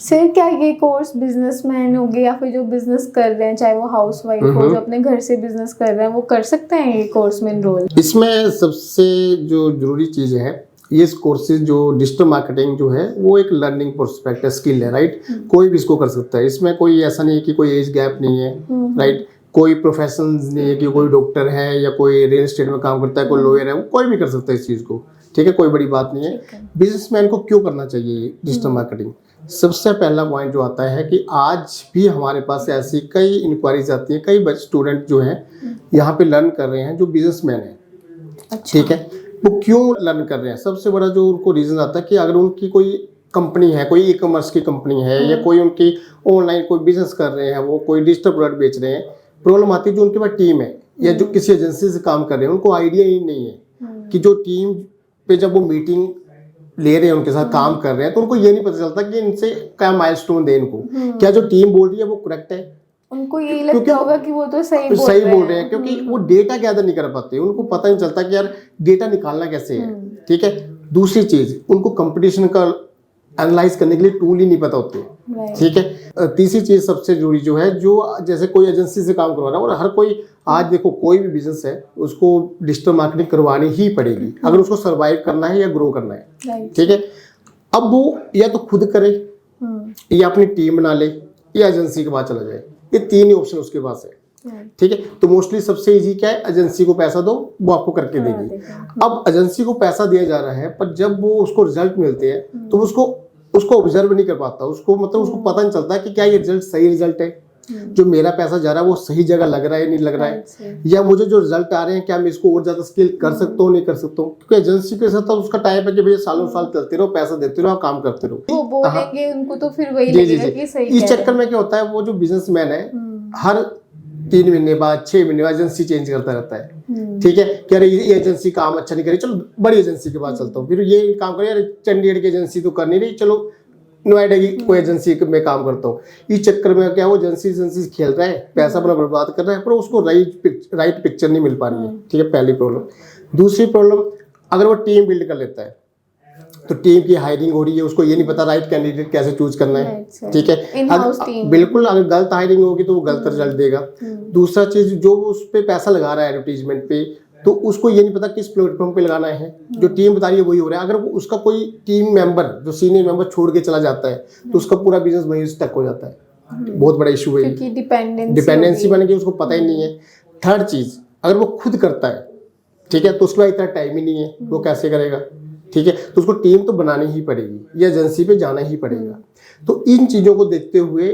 Sir क्या ये course businessman हो गए या फिर जो बिजनेस कर रहे हैं, चाहे वो हाउसवाइफ हो, जो अपने घर से बिजनेस कर रहे हैं, वो कर सकते हैं ये कोर्स में एनरोल? इसमें सबसे जो जरूरी चीज़ है, ये कोर्सेज जो डिजिटल मार्केटिंग जो है वो एक लर्निंग प्रोस्पेक्ट स्किल है, राइट। कोई भी इसको कर सकता है, इसमें कोई ऐसा नहीं है कि कोई एज गैप नहीं है, राइट। कोई प्रोफेशन नहीं है कि कोई डॉक्टर है या कोई रियल एस्टेट में काम करता है, कोई लॉयर है, वो कोई भी कर सकता है इस चीज़ को, ठीक है। कोई बड़ी बात नहीं है। बिजनेसमैन को क्यों करना चाहिए डिजिटल मार्केटिंग? सबसे पहला पॉइंट जो आता है कि आज भी हमारे पास ऐसी कई इंक्वायरीज आती हैं, कई स्टूडेंट जो हैं यहाँ पे लर्न कर रहे हैं जो बिजनेसमैन है, ठीक है। वो क्यों लर्न कर रहे हैं? सबसे बड़ा जो उनको रीज़न आता है कि अगर उनकी कोई कंपनी है, कोई ई कॉमर्स की कंपनी है या कोई उनकी ऑनलाइन कोई बिजनेस कर रहे हैं, वो कोई डिजिटल प्रोडक्ट बेच रहे हैं, प्रॉब्लम आती है जो उनके पास टीम है या जो किसी एजेंसी से काम कर रहे हैं, उनको आइडिया ही नहीं है कि जो टीम पे जब वो मीटिंग ले रहे हैं, उनके साथ काम कर रहे हैं, तो उनको ये नहीं पता चलता कि इनसे क्या माइलस्टोन दे इनको, क्या जो टीम बोल रही है वो करेक्ट है। उनको यही लगता होगा कि वो तो सही बोल रहे हैं, क्योंकि वो डेटा गैदर नहीं कर पाते, उनको पता नहीं चलता कि यार डेटा निकालना कैसे है, ठीक है। दूसरी चीज, उनको कंपटीशन का एनालाइज करने के लिए टूल ही नहीं पता होते, ठीक है। तीसरी चीज सबसे जरूरी जो है, जो जैसे कोई एजेंसी से काम करवा रहा है, और हर कोई आज देखो कोई भी बिजनेस है उसको डिजिटल मार्केटिंग करवानी ही पड़ेगी अगर उसको सर्वाइव करना है या ग्रो करना है, ठीक है। अब वो या तो खुद करे या अपनी टीम बना ले या एजेंसी के पास चला जाए, ये तीन ही ऑप्शन उसके पास है, ठीक है। तो मोस्टली सबसे इजी क्या है, एजेंसी को पैसा दो, वो आपको करके देगी। अब एजेंसी को पैसा दिया जा रहा है, पर जब वो उसको रिजल्ट मिलते हैं तो उसको ऑब्जर्व नहीं कर पाता, उसको मतलब उसको पता नहीं चलता कि क्या ये रिजल्ट सही रिजल्ट है, जो मेरा पैसा जा रहा है वो सही जगह लग रहा है नहीं लग रहा है, या मुझे जो रिजल्ट आ रहे हैं क्या मैं इसको और ज्यादा स्केल कर सकता हूँ नहीं कर सकता हूँ। क्योंकि एजेंसी के साथ उसका टाइप है कि भैया सालों साल चलते रहो, पैसा देते रहो, काम करते रहो, वो बोलेंगे उनको तो फिर वही लगेगा कि सही। इस चक्कर में क्या होता है, वो जो बिजनेसमैन है हर 3 महीने बाद 6 महीने बाद एजेंसी चेंज करता रहता है, ठीक है। कि अरे ये एजेंसी काम अच्छा नहीं करी, चलो बड़ी एजेंसी के पास चलता हूँ, फिर ये काम करे, यार चंडीगढ़ की एजेंसी तो कर नहीं रही, चलो नोएडा की कोई एजेंसी में काम करता हूँ। इस चक्कर में क्या वो एजेंसी खेल रहा है, पैसा अपना बर्बाद कर रहा है, पर उसको राइट पिक्चर नहीं मिल पा रही है, ठीक है, पहली प्रॉब्लम। दूसरी प्रॉब्लम, अगर वो टीम बिल्ड कर लेता है तो टीम की हायरिंग हो रही है, उसको ये नहीं पता राइट कैंडिडेट कैसे चूज करना है, ठीक है। बिल्कुल, अगर गलत हायरिंग होगी तो वो गलत रिजल्ट देगा। दूसरा चीज, जो उस पे पैसा लगा रहा है एडवर्टीजमेंट पे, तो उसको ये नहीं पता किस प्लेटफॉर्म पे लगाना है, जो टीम बता रही है वही हो रहा है। अगर वो उसका कोई टीम मेंबर जो सीनियर मेंबर छोड़ के चला जाता है तो उसका पूरा बिजनेस वहीं स्टक हो जाता है, बहुत बड़ा इशू है, डिपेंडेंसी बन गई, उसको पता ही नहीं है। थर्ड चीज, अगर वो खुद करता है, ठीक है, तो उसके पास इतना टाइम ही नहीं है, वो कैसे करेगा, ठीक है। तो उसको टीम तो बनानी ही पड़ेगी या एजेंसी पे जाना ही पड़ेगा। तो इन चीजों को देखते हुए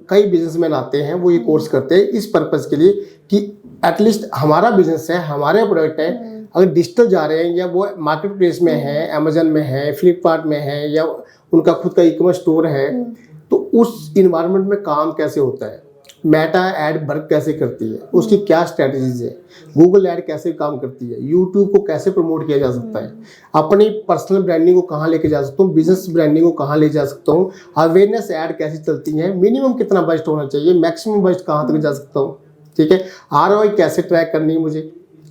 कई बिजनेसमैन आते हैं, वो ये कोर्स करते हैं इस पर्पज के लिए कि एटलीस्ट हमारा बिजनेस है, हमारे प्रोडक्ट है, अगर डिजिटल जा रहे हैं या वो मार्केट प्लेस में है, अमेजन में है, फ्लिपकार्ट में है, या उनका खुद का ई कॉमर्स स्टोर है, तो उस इन्वायरमेंट में काम कैसे होता है, मेटा ऐड वर्क कैसे करती है, उसकी क्या स्ट्रेटजीज है, गूगल ऐड कैसे काम करती है, यूट्यूब को कैसे प्रमोट किया जा सकता है, अपनी पर्सनल ब्रांडिंग को कहाँ लेके जा सकता हूँ, बिजनेस ब्रांडिंग को कहाँ ले जा सकता हूँ, अवेयरनेस ऐड कैसे चलती है, मिनिमम कितना बजट होना चाहिए, मैक्सिमम बजट कहाँ तक जा सकता हूँ, ठीक है, ROI कैसे ट्रैक करनी है मुझे।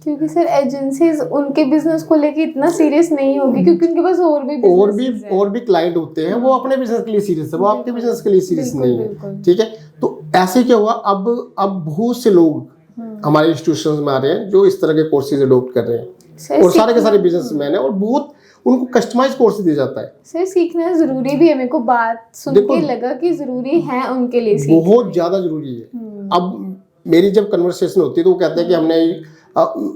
क्योंकि सर एजेंसीज उनके बिजनेस को लेके इतना सीरियस नहीं होगी, क्योंकि उनके पास और भी क्लाइंट होते हैं, वो अपने बिजनेस के लिए सीरियस है, वो आपके बिजनेस के लिए सीरियस नहीं है, ठीक है। तो ऐसे क्या हुआ, अब बहुत से लोग हमारे इंस्टीट्यूशंस में आ रहे हैं जो इस तरह के कोर्सेज अडॉप्ट कर रहे हैं, और सारे के सारे बिजनेसमैन है, और बहुत उनको कस्टमाइज कोर्स दिया जाता है। सर सीखना जरूरी भी है, मेरे को बात सुन के लगा कि जरूरी है उनके लिए, बहुत ज्यादा जरूरी है। अब मेरी जब कन्वर्सेशन होती है तो वो कहते हैं कि हमने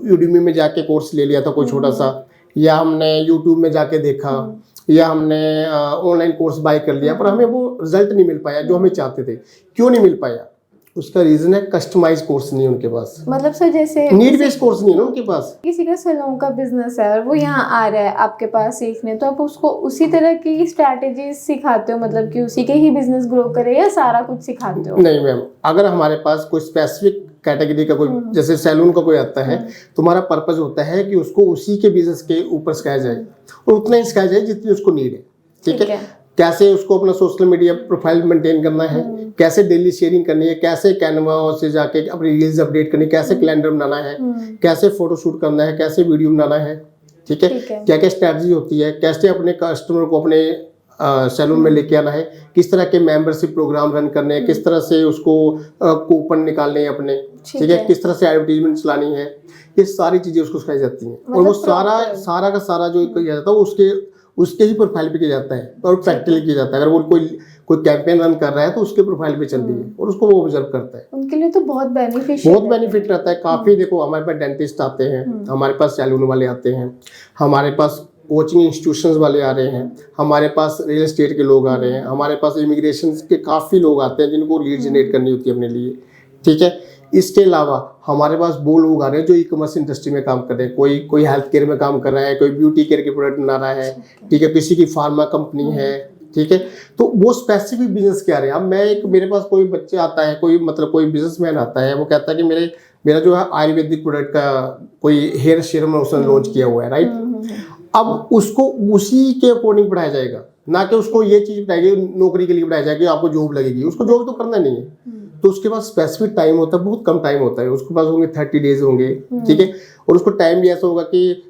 यूडीमी में जाके कोर्स ले लिया था कोई छोटा सा, या हमने यूट्यूब में जाके देखा, या हमने ऑनलाइन कोर्स बाय कर लिया, पर हमें वो रिजल्ट नहीं मिल पाया जो हमें चाहते थे। क्यों नहीं मिल पाया? उसका रीजन है कस्टमाइज कोर्स नहीं उनके पास, मतलब सर जैसे नीड बेस्ड कोर्स नहीं है ना उनके पास। किसी का सैलून का बिजनेस है और वो यहाँ आ रहा है आपके पास सीखने, तो आप उसको उसी तरह की स्ट्रैटेजी सिखाते हो, मतलब कि उसी के ही बिजनेस ग्रो करे, या सारा कुछ सिखाते हो? नहीं मैम, अगर हमारे पास कोई स्पेसिफिक कैटेगरी का कोई जैसे सैलून का कोई आता है, तो हमारा पर्पज होता है कि उसको उसी के बिजनेस के ऊपर सिखाया जाए, और उतना ही सिखाया जाए जितनी उसको नीड है, ठीक है। कैसे उसको अपना सोशल मीडिया प्रोफाइल मेंटेन करना है, कैसे डेली शेयरिंग करनी है, कैसे कैनवा से जाके अपनी रील्स अपडेट करनी है, कैसे कैलेंडर बनाना है, कैसे फोटोशूट करना है, कैसे वीडियो बनाना है, ठीक है, क्या क्या स्ट्रैटेजी होती है, कैसे अपने कस्टमर को अपने सैलून में लेके आना है, किस तरह के मेंबरशिप प्रोग्राम रन करने हैं, किस तरह से उसको कूपन निकालने हैं अपने, ठीक है, किस तरह से एडवर्टीजमेंट चलानी है, ये सारी चीजें उसको सिखाई जाती हैं। और वो सारा का सारा जो किया जाता है वो उसके ही प्रोफाइल पे किया जाता है और प्रैक्टिकली किया जाता है। अगर वो कोई कैंपेन रन कर रहा है तो उसके प्रोफाइल पे चल रही है और उसको वो ऑब्जर्व करता है। उनके लिए तो बहुत बेनिफिट रहता है काफी। देखो हमारे पास डेंटिस्ट आते हैं, हमारे पास सैलून वाले आते हैं, हमारे पास कोचिंग इंस्टीट्यूशंस वाले आ रहे हैं, हमारे पास रियल एस्टेट के लोग आ रहे हैं, हमारे पास इमिग्रेशन के काफ़ी लोग आते हैं जिनको लीड जनरेट करनी होती है अपने लिए, ठीक है। इसके अलावा हमारे पास वो लोग आ रहे हैं जो ई कॉमर्स इंडस्ट्री में काम कर रहे हैं, कोई हेल्थ केयर में काम कर रहा है, कोई ब्यूटी केयर के प्रोडक्ट बना रहा है, ठीक है, किसी की फार्मा कंपनी है, ठीक है। तो वो स्पेसिफिक बिजनेस क्या रहे। अब मेरे पास कोई बच्चे आता है, कोई बिजनेसमैन आता है, वो कहता है कि मेरा जो है आयुर्वेदिक प्रोडक्ट का कोई हेयर सीरम उसने लॉन्च किया हुआ है, राइट। अब उसको उसी के अकॉर्डिंग पढ़ाया जाएगा, ना कि उसको ये चीज पढ़ाएगी नौकरी के लिए पढ़ाया जाएगा कि आपको जॉब लगेगी। उसको जॉब तो करना नहीं है, तो उसके पास स्पेसिफिक टाइम होता है, बहुत कम टाइम होता है उसके पास, होंगे 30 डेज होंगे, ठीक है। और उसको टाइम भी ऐसा होगा कि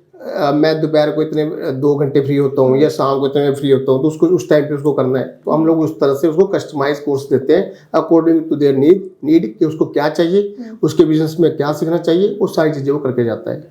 मैं दोपहर को इतने 2 घंटे फ्री होता हूँ या शाम को इतने फ्री होता हूँ, तो उसको उस टाइम पे उसको करना है। तो हम लोग उस तरह से उसको कस्टमाइज कोर्स देते हैं अकॉर्डिंग टू देयर नीड कि उसको क्या चाहिए, उसके बिजनेस में क्या सीखना चाहिए, वो सारी चीजें वो करके जाता है।